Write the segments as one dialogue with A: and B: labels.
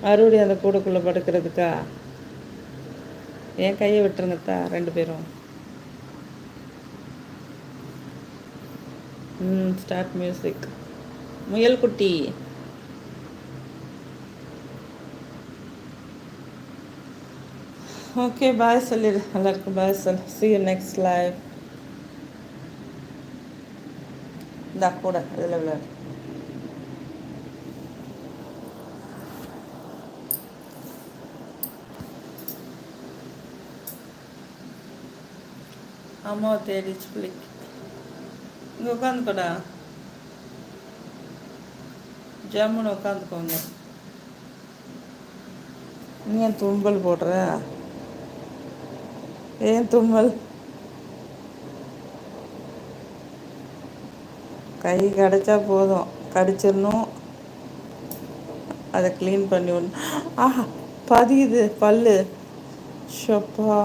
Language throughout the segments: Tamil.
A: மறுபடியும் அந்த கூடைக்குள்ளே படுக்கிறதுக்கா? என் கையை விட்டுருங்கத்தா ரெண்டு பேரும். Start music. முயல் குட்டி. ஓகே பாய் சொல்லிடு எல்லாருக்கும். பாய் சொல். see you next live. இந்தா கூட இதில் விளையாடு. அம்மாவை தேடிச்சு பிள்ளைக்கு. இங்கே உட்காந்துக்கோடா. ஜம்முன்னு உட்காந்துக்கோங்க. நீ ஏன் தும்பல் போடுற? ஏன் தும்மல்? கை கடிச்சா போதும், கடிச்சிடணும். அதை க்ளீன் பண்ணி விடணும். ஆஹா, பதியுது பல்லு. ஷப்பா,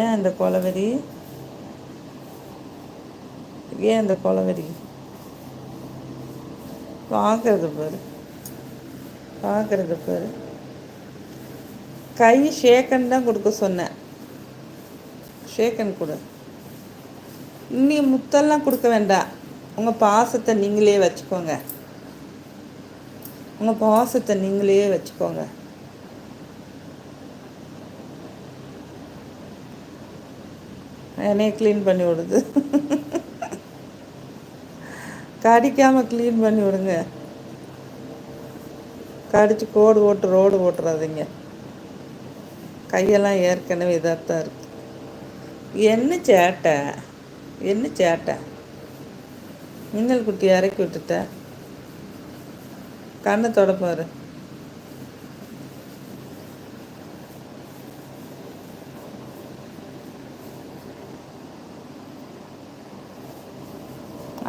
A: ஏன் இந்த கொலவெறி? ஏன் இந்த கொலவெறி? பார்க்கறது பாரு, பார்க்கறது பாரு. கை ஷேக்கன் தான் கொடுக்க சொன்னேன். ஷேக்கன் கொடு. நீ முத்தெல்லாம் கொடுக்க வேண்டாம். உங்கள் பாசத்தை நீங்களே வச்சுக்கோங்க. உங்கள் பாசத்தை நீங்களே வச்சுக்கோங்க. என்னையே க்ளீன் பண்ணி விடுது. கடிக்காமல் க்ளீன் பண்ணி விடுங்க. கடிச்சு ரோடு ஓட்டுறாதீங்க. கையெல்லாம் ஏற்கனவே இதாக தான் இருக்கு. என்ன சேட்டை, என்ன சேட்டை? மின்னல் குட்டி இறக்கி விட்டுட்ட. கண்ணை தொடப்பாரு.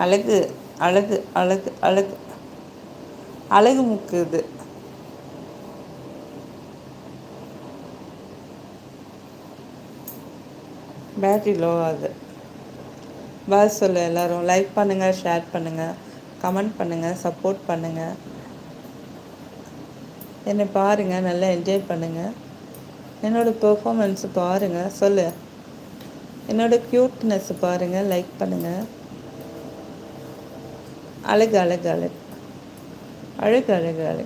A: அழகு அழகு அழகு அழகு அழகு முக்குது. பேட்டரி லோ ஆகுது. பாஸ் சொல்ல எல்லோரும். லைக் பண்ணுங்கள், ஷேர் பண்ணுங்கள், கமெண்ட் பண்ணுங்கள், சப்போர்ட் பண்ணுங்கள். என்னை பாருங்கள், நல்லா என்ஜாய் பண்ணுங்கள். என்னோடய பெர்ஃபார்மன்ஸு பாருங்கள். சொல்லு. என்னோடய க்யூட்னஸ் பாருங்கள், லைக் பண்ணுங்கள். அழகு அழகு அழகு அழகு அழகு அழகு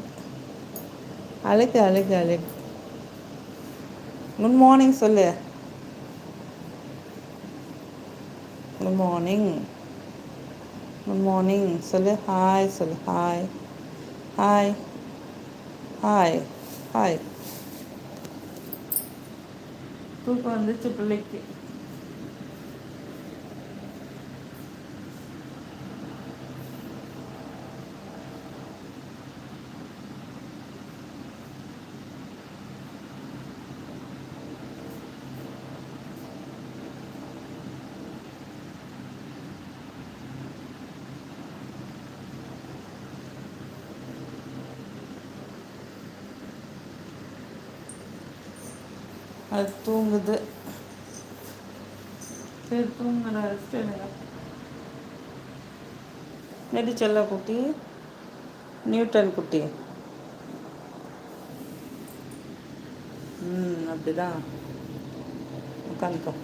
A: அழகு அழகு அழகு. குட் மார்னிங் சொல்லு. குட் மார்னிங், குட் மார்னிங் சொல்லு. ஹாய் சொல்லு. Hi hi hi hi. தூக்கம் வந்துச்சு பிள்ளைக்கு. அது தூங்குது. சரி தூங்குற, ரெஸ்ட் எடுங்க. நெடி செல்ல குட்டி, நியூட்டன் குட்டி. அப்படிதான் உட்காந்துக்கோ.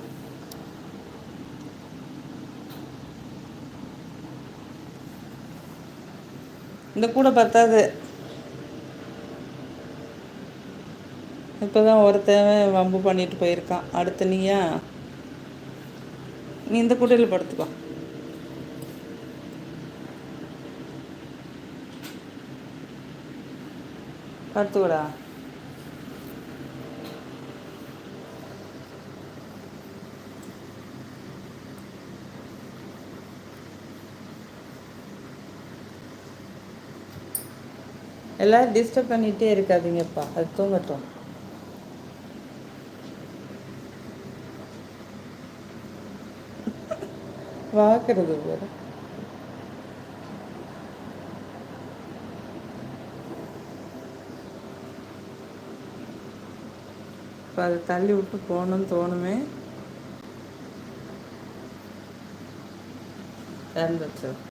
A: இந்த கூட பத்தாது. இப்போ தான் ஒருத்தன் வம்பு பண்ணிட்டு போயிருக்கான். அடுத்து நீயா? நீ இந்த கூடையில் படுத்துக்கோ. படுத்துக்கூடா. எல்லோரும் டிஸ்டர்ப் பண்ணிகிட்டே இருக்காதீங்கப்பா, அது தூங்கட்டும். பார்க்கறது பேர். இப்போ அதை தள்ளி விட்டு போகணுன்னு தோணுமே. இறந்துச்சு.